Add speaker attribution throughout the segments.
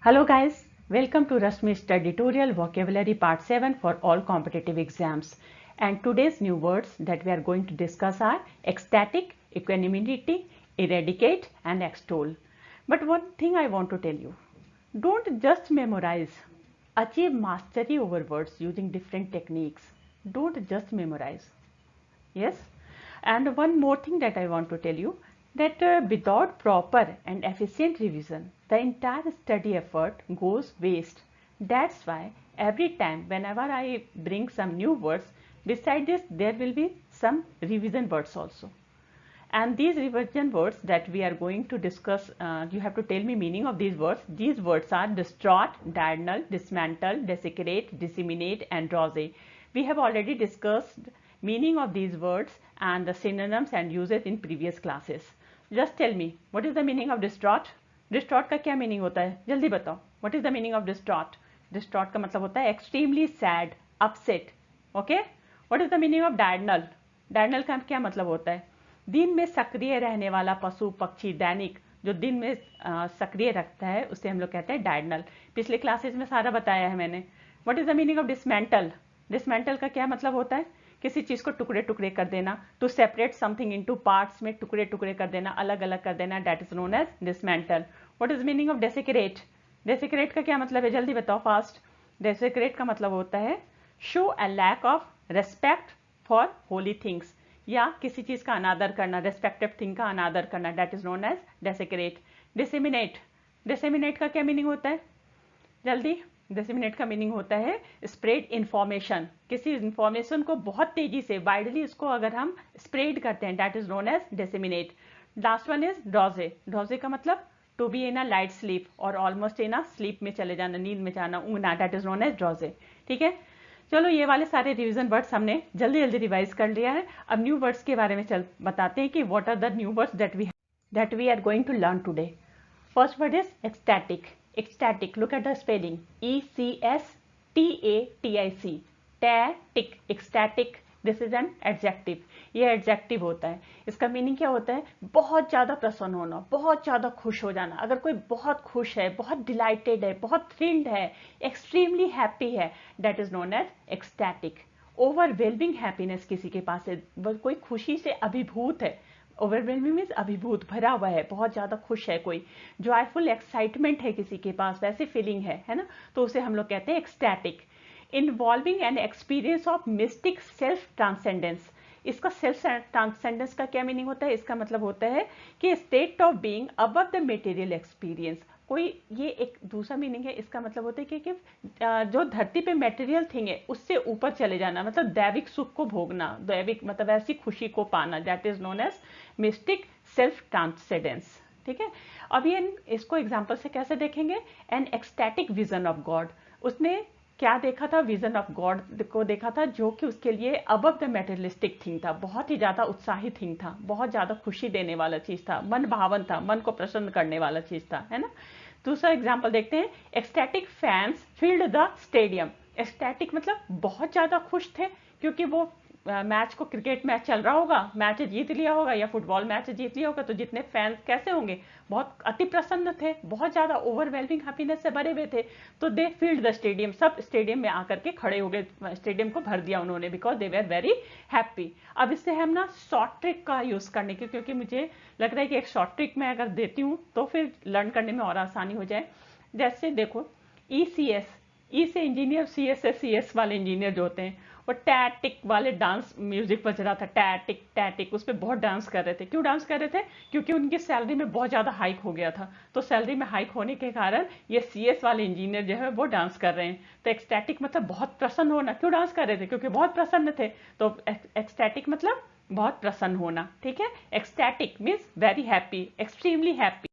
Speaker 1: Hello guys, welcome to Rashmi Tutorial Vocabulary Part 7 for all competitive exams. And today's new words that we are going to discuss are ecstatic, equanimity, eradicate and extol. But one thing I want to tell you, don't just memorize. Achieve mastery over words using different techniques. Don't just memorize. Yes, and one more thing that I want to tell you, that without proper and efficient revision, the entire study effort goes waste. That's why every time whenever I bring some new words, beside this there will be some revision words also. And these revision words that we are going to discuss, you have to tell me meaning of these words. These words are distraught, diurnal, dismantle, desecrate, disseminate and rose. We have already discussed meaning of these words and the synonyms and uses in previous classes. Just tell me, what is the meaning of distraught? Distraught का क्या meaning होता है? जल्दी बताओ. What is the meaning of distraught? Distraught का मतलब होता है extremely sad, upset. Okay? What is the meaning of diurnal? Diurnal का क्या मतलब होता है? दिन में सक्रिय रहने वाला पशु पक्षी दैनिक जो दिन में सक्रिय रखता है उसे हम लोग कहते हैं डायर्नल. पिछले क्लासेस में सारा बताया है मैंने. What is the meaning of dismantle? Dismantle का क्या मतलब होता है? किसी चीज को टुकड़े टुकड़े कर देना. To separate something into parts में टुकड़े टुकड़े कर देना, अलग अलग कर देना, that is known as dismantle. What is meaning of desecrate? Desecrate का क्या मतलब है? जल्दी बताओ फास्ट. डेसिक्रेट का मतलब होता है show a lack of respect for holy things, या किसी चीज का अनादर करना, रेस्पेक्टिव थिंग का अनादर करना, that is known as desecrate. Disseminate. Disseminate का क्या मीनिंग होता है? जल्दी. डिसेमिनेट का मीनिंग होता है स्प्रेड इंफॉर्मेशन. किसी इंफॉर्मेशन को बहुत तेजी से वाइडली इसको अगर हम स्प्रेड करते हैं, that is known as disseminate. Last one is drowsy. Drowsy का मतलब to be in a light sleep और ऑलमोस्ट इन अ स्लीप में चले जाना, नींद में जाना, ऊँघना, that is known as drowsy. ठीक है, चलो ये वाले सारे रिवीजन वर्ड्स हमने जल्दी जल्दी रिवाइज कर लिया है. अब न्यू वर्ड्स के बारे में बताते हैं कि what are the new words that we are going to learn today. First word is ecstatic. Ecstatic, look at the spelling. ECSTATIC. Static, ecstatic. This is an adjective. ये एडजेक्टिव होता है. इसका मीनिंग क्या होता है? बहुत ज्यादा प्रसन्न होना, बहुत ज्यादा खुश हो जाना. अगर कोई बहुत खुश है, बहुत डिलाइटेड है, बहुत थ्रिल्ड है, एक्सट्रीमली हैप्पी है, that is known as ecstatic. Overwhelming happiness किसी के पास है, कोई खुशी से अभिभूत है. ओवरवेलमिंग मीन्स अभिभूत, भरा हुआ है, बहुत ज्यादा खुश है कोई. जॉयफुल एक्साइटमेंट है किसी के पास, वैसे फीलिंग है ना, तो उसे हम लोग कहते हैं ecstatic. Involving an experience of mistake self transcendence. इसका सेल्फ ट्रांसेंडेंस का क्या मीनिंग होता है? इसका मतलब होता है कि state of being above the material experience. कोई ये एक दूसरा मीनिंग है. इसका मतलब होता है कि जो धरती पे मटेरियल थिंग है उससे ऊपर चले जाना, मतलब दैविक सुख को भोगना, दैविक मतलब ऐसी खुशी को पाना, that is known as mystic self transcendence. ठीक है, अब ये इसको एग्जाम्पल से कैसे देखेंगे? An ecstatic vision of God. उसने क्या देखा था? विजन ऑफ गॉड को देखा था, जो कि उसके लिए अबव द मेटेरियलिस्टिक थिंग था, बहुत ही ज्यादा उत्साहित थिंग था, बहुत ज्यादा खुशी देने वाला चीज था, मन भावन था, मन को प्रसन्न करने वाला चीज था, है ना. दूसरा एग्जाम्पल देखते हैं. Ecstatic fans filled the stadium. Ecstatic मतलब बहुत ज्यादा खुश थे क्योंकि वो मैच को, क्रिकेट मैच चल रहा होगा, मैच जीत लिया होगा या फुटबॉल मैच जीत लिया होगा, तो जितने फैंस कैसे होंगे? बहुत अति प्रसन्न थे, बहुत ज्यादा ओवरवेलमिंग हैप्पीनेस से भरे हुए थे. तो दे फील्ड द स्टेडियम, सब स्टेडियम में आकर के खड़े हो गए, स्टेडियम को भर दिया उन्होंने, because they were very happy. अब इससे हम ना शॉर्ट ट्रिक का यूज करने की, क्योंकि मुझे लग रहा है कि एक शॉर्ट ट्रिक मैं अगर देती हूँ तो फिर लर्न करने में और आसानी हो जाए. जैसे देखो, ECS, ई से इंजीनियर, CS से CS वाले इंजीनियर जो होते हैं, वो टैटिक वाले डांस म्यूजिक बज रहा था, टैटिक टैटिक, उस पर बहुत डांस कर रहे थे. क्यों डांस कर रहे थे? क्योंकि उनकी सैलरी में बहुत ज्यादा हाइक हो गया था. तो सैलरी में हाइक होने के कारण ये CS वाले इंजीनियर जो है वो डांस कर रहे हैं. तो एक्सटैटिक मतलब बहुत प्रसन्न होना. क्यों डांस कर रहे थे? क्योंकि बहुत प्रसन्न थे. तो एक्सटैटिक मतलब बहुत प्रसन्न होना. ठीक है, ecstatic means very happy, extremely happy.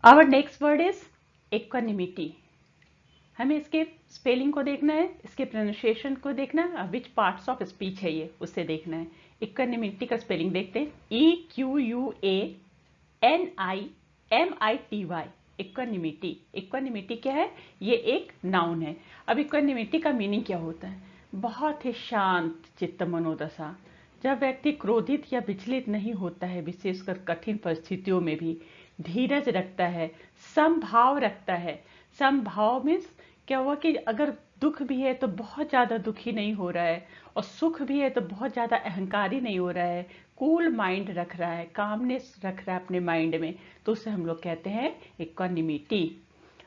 Speaker 1: Our next word is equanimity. हमें इसके स्पेलिंग को देखना है, इसके प्रोनाउंसिएशन को देखना है, विच पार्ट्स ऑफ स्पीच है ये, उससे देखना है. इक्वानिमिटी का स्पेलिंग देखते हैं. EQUANIMITY. इक्वानिमिटी. इक्वानिमिटी क्या है? ये एक नाउन है. अब इक्वानिमिटी का मीनिंग क्या होता है? बहुत ही शांत चित्त मनोदशा. जब व्यक्ति क्रोधित या विचलित नहीं होता है, विशेषकर कठिन परिस्थितियों में भी धीरज रखता है, समभाव रखता है, समभाव मीन्स क्या हुआ कि अगर दुख भी है तो बहुत ज्यादा दुखी नहीं हो रहा है, और सुख भी है तो बहुत ज्यादा अहंकारी नहीं हो रहा है, कूल माइंड रख रहा है, कामनेस रख रहा है अपने माइंड में, तो उसे हम लोग कहते हैं equanimity.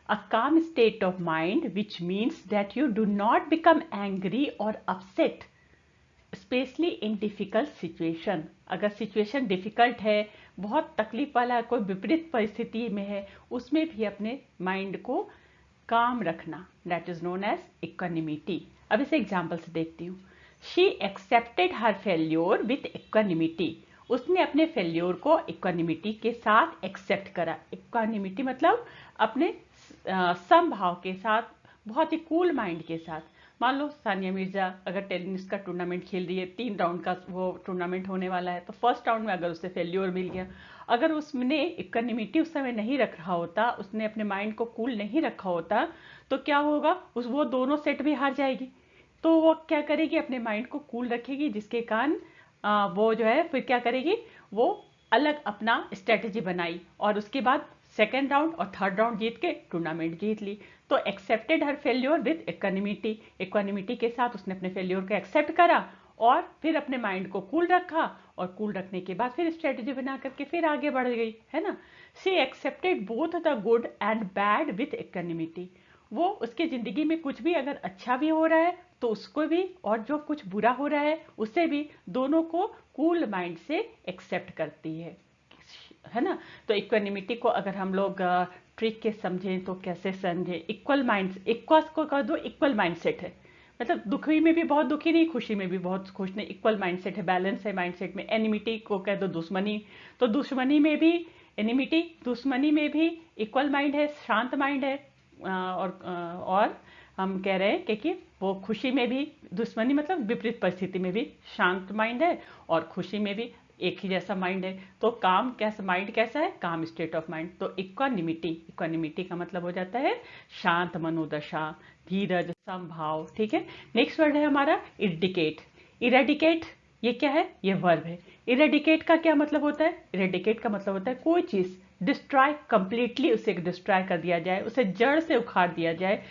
Speaker 1: A calm state of mind, which means that you do not become angry or upset, specially in difficult situation. अगर सिचुएशन डिफिकल्ट है, बहुत तकलीफ वाला है, कोई विपरीत परिस्थिति में है, उसमें भी अपने माइंड को काम रखना, that is known as equanimity. अब इसे एग्जाम्पल से देखती हूँ। She accepted her failure with equanimity, उसने अपने फेल्योर को इक्वानिमिटी के साथ एक्सेप्ट करा। इक्वानिमिटी मतलब अपने समभाव के साथ, बहुत ही कूल माइंड के साथ। मान लो सानिया मिर्जा अगर टेनिस का टूर्नामेंट खेल रही है, 3 राउंड का वो टूर्नामेंट होने वाला है, तो फर्स्ट राउंड में अगर उसे फेल्योर मिल गया, अगर उसने इक्वानिमिटी उस समय नहीं रख रहा होता, उसने अपने माइंड को कूल नहीं रखा होता, तो क्या होगा, वो दोनों सेट भी हार जाएगी। तो वो क्या करेगी, अपने माइंड को कूल रखेगी, जिसके कारण वो जो है फिर क्या करेगी, वो अलग अपना स्ट्रेटेजी बनाई, और उसके बाद सेकेंड राउंड और थर्ड राउंड जीत के टूर्नामेंट जीत ली। तो accepted her failure with equanimity, equanimity के साथ उसने अपने फेल्योर को एक्सेप्ट करा, और फिर अपने माइंड को कूल रखा, और कूल रखने के बाद फिर स्ट्रेटेजी बना करके फिर आगे बढ़ गई, है ना। She accepted both the good and bad with equanimity, वो उसकी जिंदगी में कुछ भी अगर अच्छा भी हो रहा है तो उसको भी, और जो कुछ बुरा हो रहा है उसे भी, दोनों को कूल माइंड से एक्सेप्ट करती है ना। तो इक्वानिमिटी को अगर हम लोग ट्रिक के समझें तो कैसे समझें, इक्वल माइंड, इक्वस को कह दो इक्वल माइंडसेट है, मतलब दुखी में भी बहुत दुखी नहीं, खुशी में भी बहुत खुश नहीं, इक्वल माइंडसेट है, बैलेंस है माइंडसेट में। एनिमिटी को कह दो दुश्मनी, तो दुश्मनी में भी एनिमिटी, दुश्मनी में भी इक्वल माइंड है, शांत माइंड है। और हम कह रहे हैं कि वो खुशी में भी, दुश्मनी मतलब विपरीत परिस्थिति में भी शांत माइंड है, और खुशी में भी एक ही जैसा माइंड है। तो काम कैसा, माइंड कैसा है, काम स्टेट ऑफ माइंड। तो इक्वानिमिटी, इक्वानिमिटी का मतलब हो जाता है शांत मनोदशा, धीरज, समभाव, ठीक है। नेक्स्ट वर्ड है हमारा इरेडिकेट। इरेडिकेट ये क्या है, ये वर्ब है। इरेडिकेट का क्या मतलब होता है, इरेडिकेट का मतलब होता है कोई चीज डिस्ट्रॉय, कंप्लीटली उसे डिस्ट्रॉय कर दिया जाए, उसे जड़ से उखाड़ दिया जाए।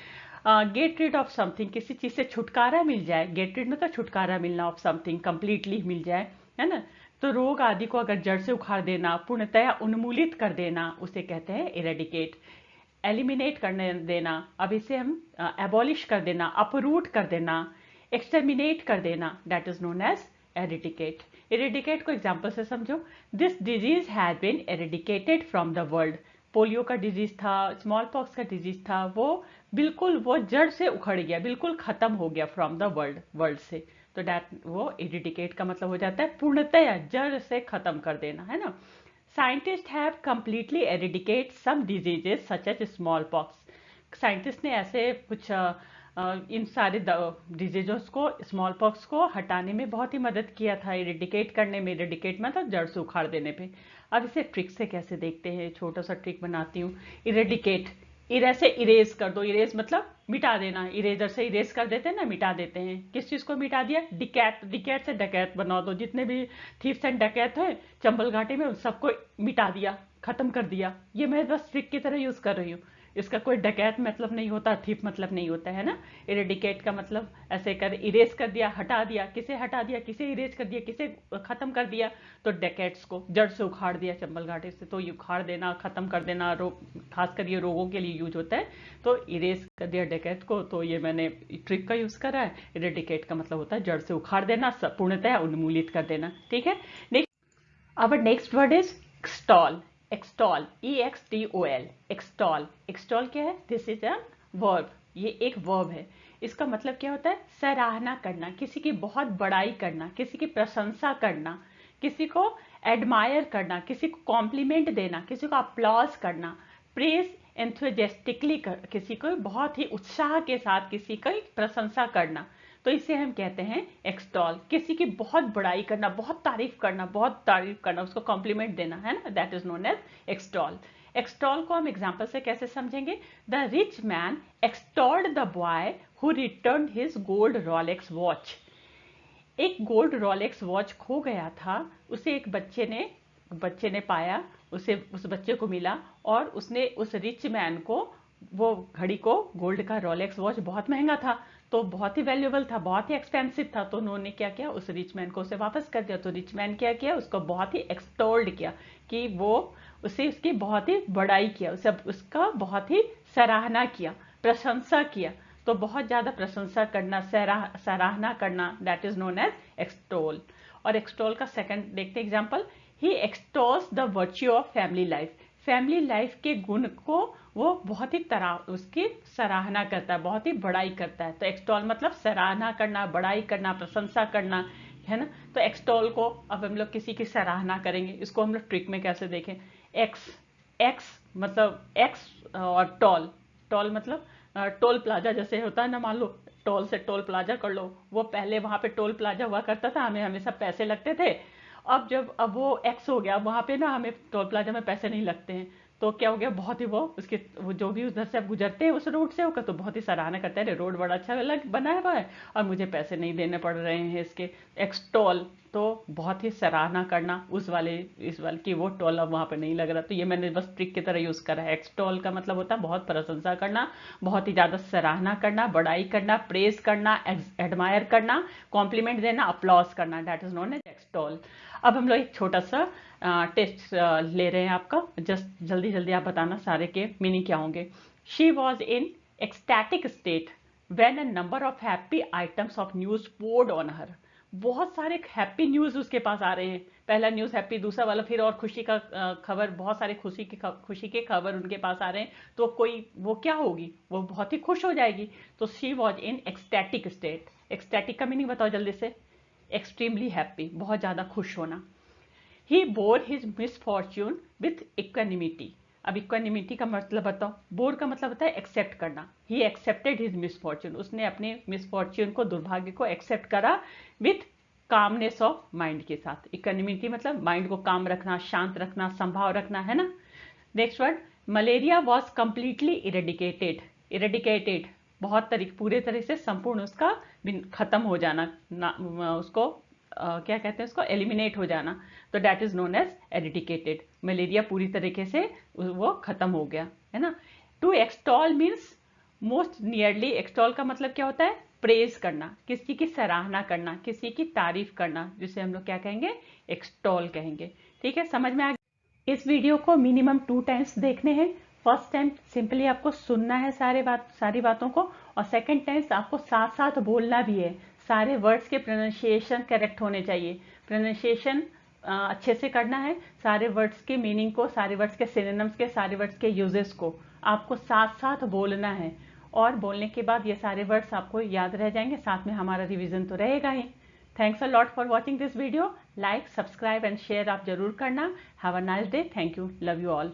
Speaker 1: गेट रिड ऑफ समथिंग, किसी चीज से छुटकारा मिल जाए, गेट रिड मतलब छुटकारा मिलना, ऑफ समथिंग कंप्लीटली मिल जाए, है ना। तो रोग आदि को अगर जड़ से उखाड़ देना, पूर्णतया उन्मूलित कर देना, उसे कहते हैं इरेडिकेट। एलिमिनेट करने देना, अब इसे हम एबॉलिश कर देना, अपरूट कर देना, एक्सटर्मिनेट कर देना, that is known as eradicate. Eradicate को एग्जाम्पल से समझो। This disease has been eradicated from the world, polio का डिजीज था, स्मॉल पॉक्स का डिजीज था, वो बिल्कुल वो जड़ से उखड़ गया, बिल्कुल खत्म हो गया फ्रॉम द वर्ल्ड, वर्ल्ड से। तो दैट वो इरिडिकेट का मतलब हो जाता है पूर्णतया जड़ से खत्म कर देना, है ना। Scientist have completely eradicate some diseases such as smallpox, scientist ने ऐसे कुछ इन सारे डिजीजों को, स्मॉल पॉक्स को हटाने में बहुत ही मदद किया था, इरेडिकेट करने में। इरेडिकेट मतलब जड़ से उखाड़ देने पे। अब इसे ट्रिक से कैसे देखते हैं, छोटा सा ट्रिक बनाती हूँ। इरेडिकेट, इरे से इरेज कर दो, इरेज मतलब मिटा देना, इरेजर से इरेज कर देते हैं ना, मिटा देते हैं। किस चीज को मिटा दिया, डिकैट, डिकैट से डकैत बना दो, जितने भी थीफ्स एंड डकैत हैं चंबल घाटी में, उन सबको मिटा दिया, खत्म कर दिया। ये मैं बस ट्रिक की तरह यूज कर रही हूँ, इसका कोई डकैत मतलब नहीं होता, थीप मतलब नहीं होता है ना। इरेडिकेट का मतलब ऐसे कर, इरेज कर दिया, हटा दिया, किसे हटा दिया, किसे इरेज कर दिया, किसे खत्म कर दिया, तो डकैट्स को जड़ से उखाड़ दिया चंबल घाटी से। तो ये उखाड़ देना, खत्म कर देना, खासकर ये रोगों के लिए यूज होता है। तो इरेज कर दिया डकैट को, तो ये मैंने ट्रिक का यूज करा है। इरेडिकेट का मतलब होता है जड़ से उखाड़ देना, पूर्णतः उन्मूलित कर देना, ठीक है। Our next word is extol. Extol, E-X-T-O-L. Extol. Extol क्या है? This is a verb. ये एक verb है। इसका मतलब क्या होता है? सराहना करना, किसी की बहुत बड़ाई करना, किसी की प्रशंसा करना, किसी को एडमायर करना, किसी को कॉम्प्लीमेंट देना, किसी को अप्लॉज करना, प्रेज एंथुजियास्टिकली, किसी को बहुत ही उत्साह के साथ किसी की प्रशंसा करना। तो इसे हम कहते हैं एक्सटॉल, किसी की बहुत बड़ाई करना, बहुत तारीफ करना, उसको कॉम्प्लीमेंट देना, है ना, that is known as extol. Extol को हम एग्जाम्पल से कैसे समझेंगे। The rich man extolled the boy who return his gold Rolex watch. एक गोल्ड रोलेक्स वॉच खो गया था, उसे एक बच्चे ने पाया, उसे, उस बच्चे को मिला, और उसने उस रिच मैन को वो घड़ी को, गोल्ड का रोलेक्स वॉच बहुत महंगा था, तो बहुत ही वैल्यूएबल था, बहुत ही एक्सपेंसिव था, तो उन्होंने क्या किया, उस रिच मैन को उसे वापस कर दिया। तो रिच मैन क्या किया, उसको बहुत ही एक्सटोल्ड किया, कि वो उसे उसकी बहुत ही बड़ाई किया, उसे उसका बहुत ही सराहना किया, प्रशंसा किया। तो बहुत ज्यादा प्रशंसा करना, सराहना करना, that is known as extol. और एक्सटोल का सेकंड देखते example, he extols the virtue of family life. Family life के गुण को वो बहुत ही उसकी सराहना करता है, बहुत ही बड़ाई करता है। तो एक्सटोल मतलब सराहना करना, बड़ाई करना, प्रशंसा करना, है ना। तो एक्सटोल को अब हम लोग किसी की सराहना करेंगे, इसको हम लोग ट्रिक में कैसे देखें, एक्स, एक्स मतलब एक्स और टॉल, टॉल मतलब टोल प्लाजा जैसे होता है ना, मान लो टोल से टोल प्लाजा कर लो, वो पहले वहां पे टोल प्लाजा हुआ करता था, हमें हमेशा पैसे लगते थे। अब वो एक्स हो गया, वहां पे ना हमें टोल प्लाजा में पैसे नहीं लगते हैं। तो क्या हो गया, बहुत ही वो जो भी उधर से अब गुजरते हैं उस रोड से होकर, तो बहुत ही सराहना करते हैं, रोड बड़ा अच्छा बनाया हुआ है और मुझे पैसे नहीं देने पड़ रहे हैं इसके। एक्सटॉल तो बहुत ही सराहना करना इस वाले की, वो टोल अब वहां पे नहीं लग रहा। तो ये मैंने बस ट्रिक की तरह यूज करा है। एक्सटॉल का मतलब होता है बहुत प्रशंसा करना, बहुत ही ज्यादा सराहना करना, बड़ाई करना, प्रेज करना, एडमायर करना, कॉम्प्लीमेंट देना, अप्लॉज करना, that is known as extol. अब हम लोग एक छोटा सा टेस्ट ले रहे हैं आपका, जस्ट जल्दी जल्दी आप बताना सारे के मीनिंग क्या होंगे। She was in ecstatic state when a number of happy items of news poured on her. बहुत सारे हैप्पी न्यूज उसके पास आ रहे हैं, पहला न्यूज हैप्पी, दूसरा वाला फिर और खुशी का खबर, बहुत सारे खुशी के खबर उनके पास आ रहे हैं। तो वो क्या होगी, वो बहुत ही खुश हो जाएगी। तो she was in ecstatic state. Ecstatic का मीनिंग बताओ जल्दी से। एक्सट्रीमली हैप्पी, बहुत ज्यादा खुश होना। He bore his misfortune with equanimity. अब इक्वानिमिटी का मतलब बताओ। बोर का मतलब होता है एक्सेप्ट करना। ही एक्सेप्टेड हिज मिसफॉर्च्यून, उसने अपने मिसफॉर्च्यून को, दुर्भाग्य को एक्सेप्ट करा विथ कामनेस ऑफ माइंड के साथ। इक्वानिमिटी मतलब माइंड को काम रखना, शांत रखना, संभाव रखना, है ना। Next word, malaria was completely eradicated. Eradicated बहुत पूरे तरह से संपूर्ण उसका खत्म हो जाना, उसको क्या कहते हैं, उसको एलिमिनेट हो जाना। तो that is known as eradicated. Malaria पूरी तरीके से वो खत्म हो गया, है ना। To extol means most nearly. Extol का मतलब क्या होता है, प्रेज करना, किसी की सराहना करना, किसी की तारीफ करना, जिसे हम लोग क्या कहेंगे, एक्सटॉल कहेंगे। ठीक है, समझ में आ गया। इस वीडियो को मिनिमम 2 टाइम्स देखने हैं। फर्स्ट टाइम सिंपली आपको सुनना है सारी बातों को, और सेकंड टाइम्स आपको साथ साथ बोलना भी है। सारे वर्ड्स के प्रोनाउंसिएशन करेक्ट होने चाहिए, प्रोनाउंसिएशन अच्छे से करना है। सारे वर्ड्स के मीनिंग को, सारे वर्ड्स के सिनोनिम्स के, सारे वर्ड्स के यूजेस को आपको साथ साथ बोलना है। और बोलने के बाद ये सारे वर्ड्स आपको याद रह जाएंगे, साथ में हमारा रिवीजन तो रहेगा ही। Thanks a lot for watching this video. Like, subscribe and share आप जरूर करना। Have a nice day. Thank you. Love you all.